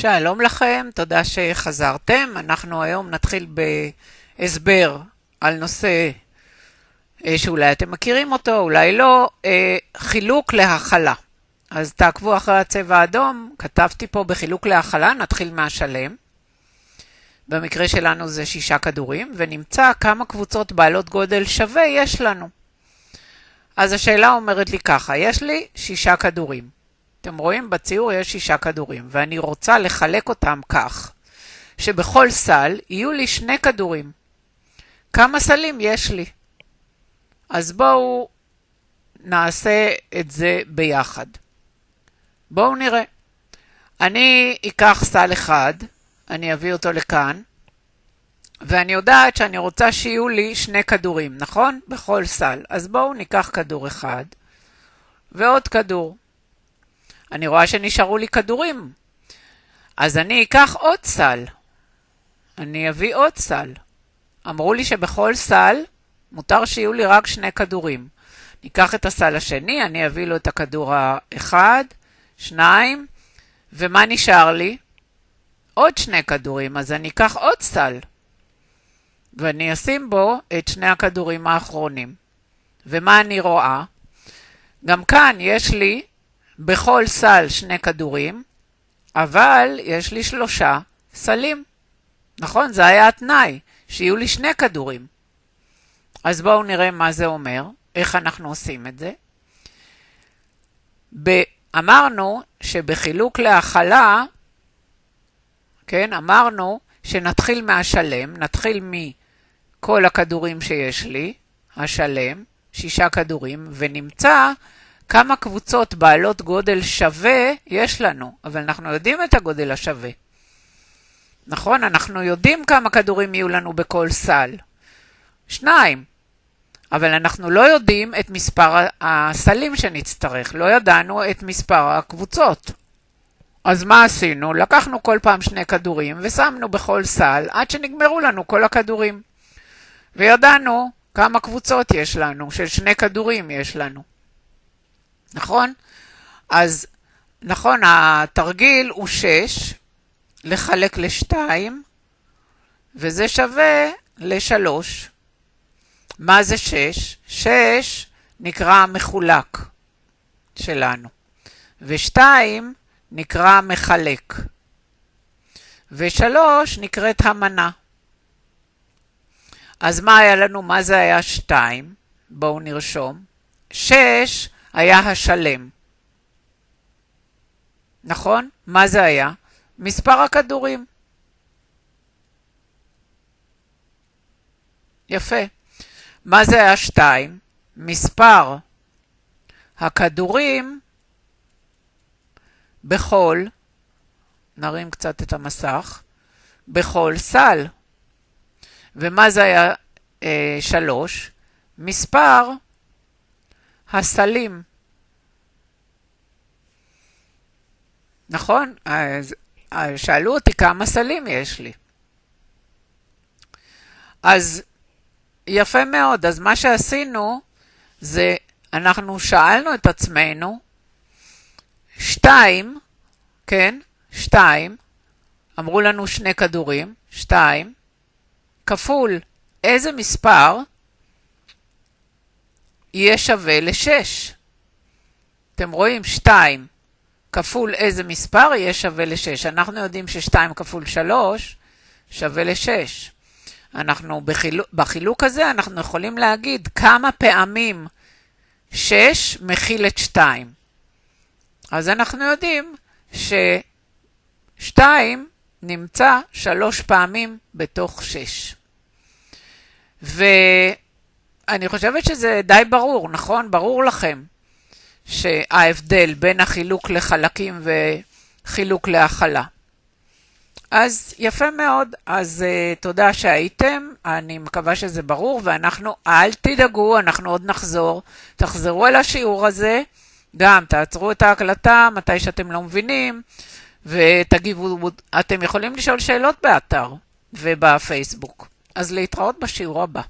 שלום לכם, תודה שחזרתם. אנחנו היום נתחיל בהסבר על נושא שאולי אתם מכירים אותו, אולי לא, חילוק להכלה. אז תעקבו אחרי הצבע האדום, כתבתי פה בחילוק להכלה, נתחיל מהשלם. במקרה שלנו זה 6 כדורים, ונמצא כמה קבוצות בעלות גודל שווה יש לנו. אז השאלה אומרת לי ככה, יש לי 6 כדורים. אתם רואים, בציור יש 6 כדורים, ואני רוצה לחלק אותם כך, שבכל סל יהיו לי 2 כדורים. כמה סלים יש לי? אז בואו נעשה את זה ביחד. בואו נראה. אני אקח סל אחד, אני אביא אותו לכאן, ואני יודעת שאני רוצה שיהיו לי 2 כדורים, נכון? בכל סל. אז בואו ניקח כדור אחד, ועוד כדור. אני רואה שנשארו לי כדורים. אז אני אקח עוד סל. אני אביא עוד סל. אמרו לי שבכל סל מותר שיהיו לי רק 2 כדורים. ניקח את הסל השני, אני אביא לו את הכדור האחד, 2, ומה נשאר לי? עוד 2 כדורים, אז אני אקח עוד סל. ואני אשים בו את 2 הכדורים האחרונים. ומה אני רואה? גם כאן יש לי בכל סל 2 כדורים, אבל יש לי 3 סלים. נכון? זה היה התנאי, שיהיו לי 2 כדורים. אז בואו נראה מה זה אומר, איך אנחנו עושים את זה. אמרנו שבחילוק להכלה, כן, אמרנו שנתחיל מהשלם, נתחיל מכל הכדורים שיש לי, השלם, 6 כדורים, ונמצא כמה קבוצות בעלות גודל שווה יש לנו, אבל אנחנו יודעים את הגודל השווה. נכון? אנחנו יודעים כמה כדורים יהיו לנו בכל סל. 2. אבל אנחנו לא יודעים את מספר הסלים שנצטרך. לא ידענו את מספר הקבוצות. אז מה עשינו? לקחנו כל פעם 2 כדורים ושמנו בכל סל עד שנגמרו לנו כל הכדורים. וידענו כמה קבוצות יש לנו, של 2 כדורים יש לנו. נכון? אז נכון, התרגיל הוא 6 לחלק ל2, וזה שווה ל3. מה זה 6? 6 נקרא מחולק שלנו, ו2 נקרא מחלק, ו3 נקראת המנה. אז מה היה לנו? מה זה היה 2? בואו נרשום. 6 היה השלם. נכון? מה זה היה? מספר הכדורים. יפה. מה זה היה 2? מספר הכדורים בכל, נרים קצת את המסך, בכל סל. ומה זה היה 3? מספר הסלים. נכון? אז שאלו אותי כמה סלים יש לי. אז יפה מאוד. אז מה שעשינו זה, אנחנו שאלנו את עצמנו, 2, כן? 2, אמרו לנו 2 כדורים, 2, כפול איזה מספר יהיה שווה ל6. אתם רואים? 2 כפול איזה מספר יהיה שווה ל6. אנחנו יודעים ש2 כפול 3 שווה ל6. אנחנו בחילוק הזה אנחנו יכולים להגיד כמה פעמים 6 מכיל את 2. אז אנחנו יודעים ש2 נמצא 3 פעמים בתוך 6. ואני חושבת שזה די ברור, נכון? ברור לכם שההבדל בין החילוק לחלקים וחילוק להכלה. אז יפה מאוד, אז תודה שהייתם, אני מקווה שזה ברור, ואנחנו, אל תדאגו, אנחנו עוד נחזור, תחזרו על השיעור הזה, גם תעצרו את ההקלטה מתי שאתם לא מבינים, ותגיבו, אתם יכולים לשאול שאלות באתר ובפייסבוק. אז להתראות בשיעור הבא.